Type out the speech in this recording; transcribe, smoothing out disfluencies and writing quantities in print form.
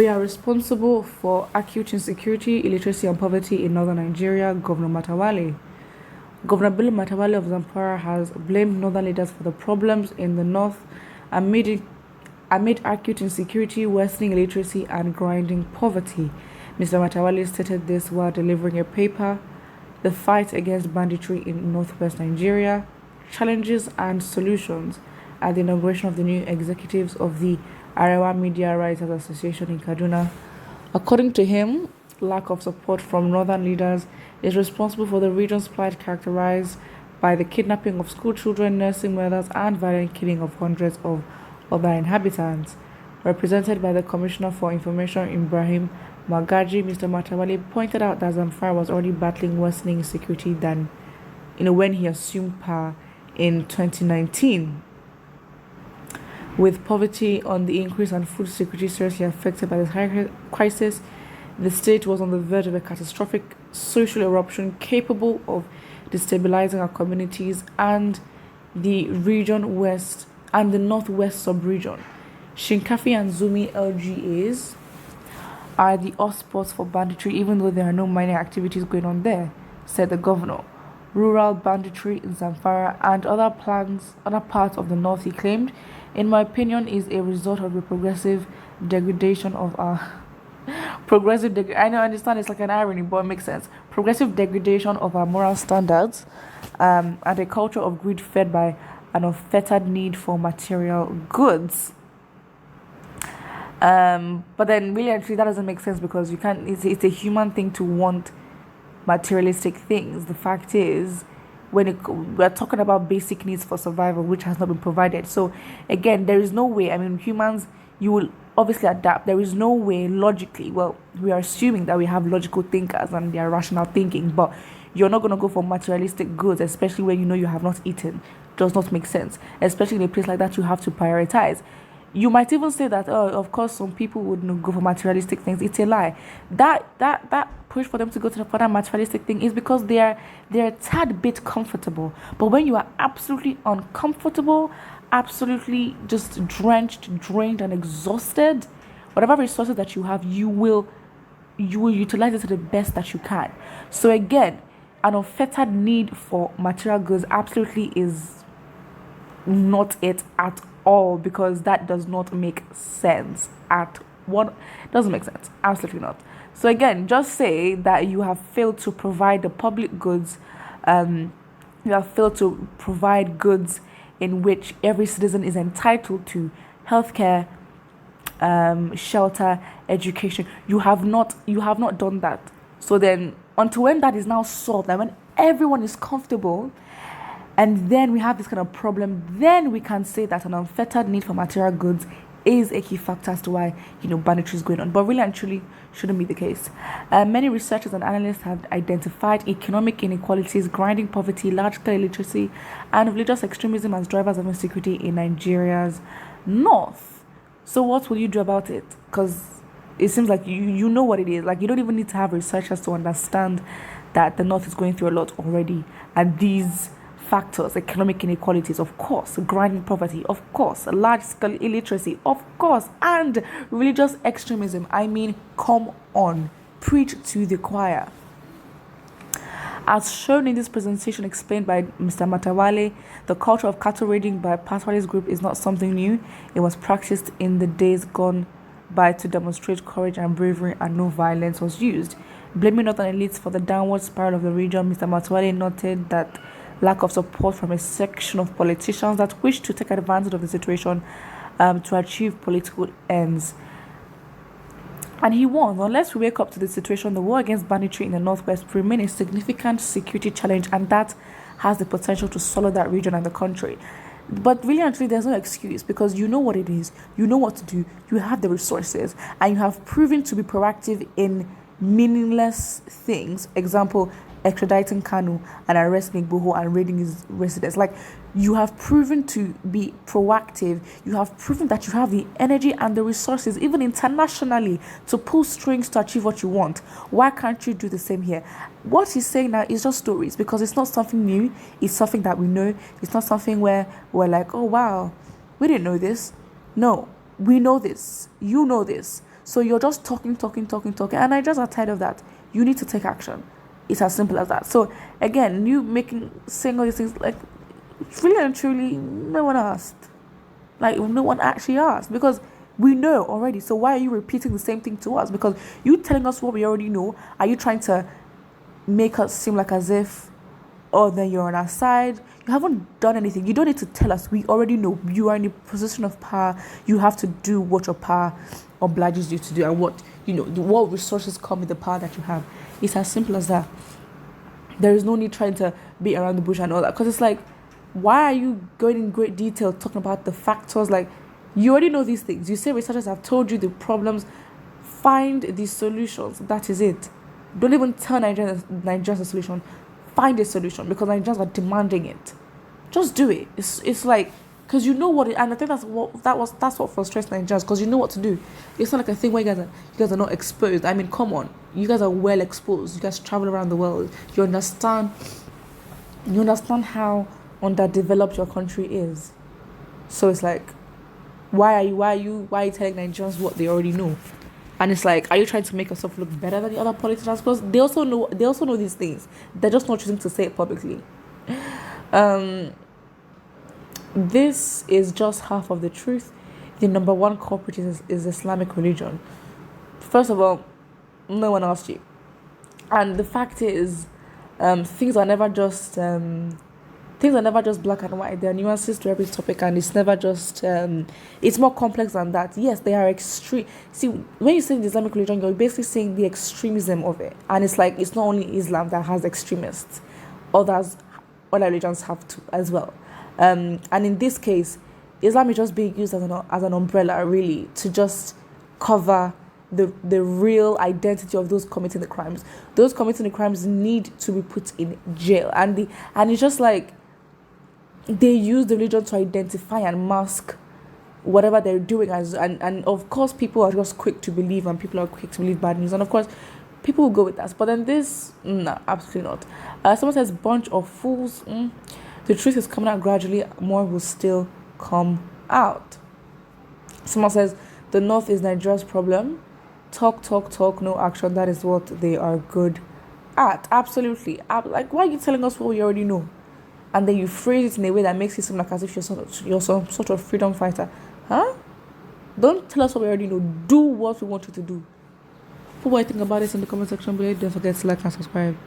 We are responsible for acute insecurity, illiteracy, and poverty in northern Nigeria, Governor Matawale. Governor Bello Matawale of Zamfara has blamed northern leaders for the problems in the north amid acute insecurity, worsening illiteracy, and grinding poverty. Mr. Matawale stated this while delivering a paper, The Fight Against Banditry in Northwest Nigeria, Challenges and Solutions, at the inauguration of the new executives of the Arewa Media Writers Association in Kaduna. According to him, lack of support from northern leaders is responsible for the region's plight characterized by the kidnapping of school children, nursing mothers, and violent killing of hundreds of other inhabitants. Represented by the Commissioner for Information, Ibrahim Magaji, Mr. Matawale pointed out that Zamfara was already battling worsening insecurity than when he assumed power in 2019. With poverty on the increase and food security seriously affected by this crisis, the state was on the verge of a catastrophic social eruption capable of destabilizing our communities and the northwest sub-region. Shinkafi and Zumi LGAs are the hotspots for banditry, even though there are no mining activities going on there, said the governor. Rural banditry in Zamfara and other parts of the north, he claimed, in my opinion, is a result of the progressive degradation of our I understand it's like an irony, but it makes sense. Progressive degradation of our moral standards, and a culture of greed fed by an unfettered need for material goods. But then really actually that doesn't make sense, because you can't. It's a human thing to want materialistic things. The fact is, we're talking about basic needs for survival, which has not been provided. So again, there is no way. I mean, humans, you will obviously adapt. There is no way logically. Well, we are assuming that we have logical thinkers and they are rational thinking, but you're not going to go for materialistic goods, especially when you know you have not eaten. Does not make sense. Especially in a place like that, you have to prioritize. You might even say that, oh, of course, some people would go for materialistic things. It's a lie. That push for them to go for that materialistic thing is because they're a tad bit comfortable. But when you are absolutely uncomfortable, absolutely just drenched, drained, and exhausted, whatever resources that you have, you will utilize it to the best that you can. So again, an unfettered need for material goods absolutely is not it at all, because that does not make sense doesn't make sense. Absolutely not. So again, just say that you have failed to provide the public goods, you have failed to provide goods in which every citizen is entitled to: healthcare, shelter, education. You have not done that. So then, until when that is now solved, and when everyone is comfortable, and then we have this kind of problem, then we can say that an unfettered need for material goods is a key factor as to why banditry is going on. But really and truly shouldn't be the case. Many researchers and analysts have identified economic inequalities, grinding poverty, large-scale illiteracy, and religious extremism as drivers of insecurity in Nigeria's north. So what will you do about it? Because it seems like you know what it is. Like, you don't even need to have researchers to understand that the north is going through a lot already, and these factors: economic inequalities, of course; grinding poverty, of course; large-scale illiteracy, of course; and religious extremism. I mean, come on, preach to the choir. As shown in this presentation explained by Mr. Matawale, the culture of cattle raiding by Matawale's group is not something new. It was practiced in the days gone by to demonstrate courage and bravery, and no violence was used. Blaming northern elites for the downward spiral of the region, Mr. Matawale noted that lack of support from a section of politicians that wish to take advantage of the situation to achieve political ends. And he warned, unless we wake up to the situation, the war against banditry in the northwest will remain a significant security challenge, and that has the potential to swallow that region and the country. But really and truly, there's no excuse, because you know what it is, you know what to do, you have the resources, and you have proven to be proactive in meaningless things. Example, extraditing Kanu and arresting Igboho and raiding his residence. Like, you have proven to be proactive. You have proven that you have the energy and the resources, even internationally, to pull strings to achieve what you want. Why can't you do the same here? What he's saying now is just stories, because it's not something new. It's something that we know. It's not something where we're like, oh wow, we didn't know this. No, we know this. You know this. So you're just talking, and Nigerians are tired of that. You need to take action. It's as simple as that. So again, you saying all these things, like, really and truly, no one asked. Like, no one actually asked, because we know already. So why are you repeating the same thing to us? Because you telling us what we already know. Are you trying to make us seem like as if, oh, then you're on our side? You haven't done anything. You don't need to tell us. We already know. You are in a position of power. You have to do what your power obliges you to do, and what resources come with the power that you have. It's as simple as that. There is no need trying to beat around the bush and all that, because it's like, why are you going in great detail talking about the factors? Like, you already know these things. You say researchers have told you the problems. Find the solutions. That is it. Don't even tell Nigerians a solution. Find a solution, because Nigerians are demanding it. Just do it. It's like, because you know what it, and I think that's what frustrates Nigerians, because you know what to do. It's not like a thing where you guys are not exposed. I mean, come on, you guys are well exposed. You guys travel around the world. You understand how underdeveloped your country is. So it's like, why are you telling Nigerians what they already know? And it's like, are you trying to make yourself look better than the other politicians? Because they also know these things. They're just not choosing to say it publicly. This is just half of the truth. The number one culprit is Islamic religion. First of all, no one asked you. And the fact is, things are never just black and white. There are nuances to every topic, and it's never just it's more complex than that. Yes, they are extreme. See, when you say the Islamic religion, you're basically saying the extremism of it. And it's like, it's not only Islam that has extremists. Other religions have too as well. And in this case, Islam is just being used as an umbrella, really, to just cover the real identity of those committing the crimes. Those committing the crimes need to be put in jail, and it's just like, they use the religion to identify and mask whatever they're doing as, and of course people are just quick to believe, and people are quick to believe bad news, and of course people will go with that. But then this, no, absolutely not. Someone says, bunch of fools. The truth is coming out gradually. More will still come out. Someone says, the North is Nigeria's problem. Talk, no action. That is what they are good at. Absolutely. Like, why are you telling us what we already know? And then you phrase it in a way that makes it seem like as if you're some sort of freedom fighter. Huh? Don't tell us what we already know. Do what we want you to do. Put what you think about this in the comment section below. Don't forget to like and subscribe.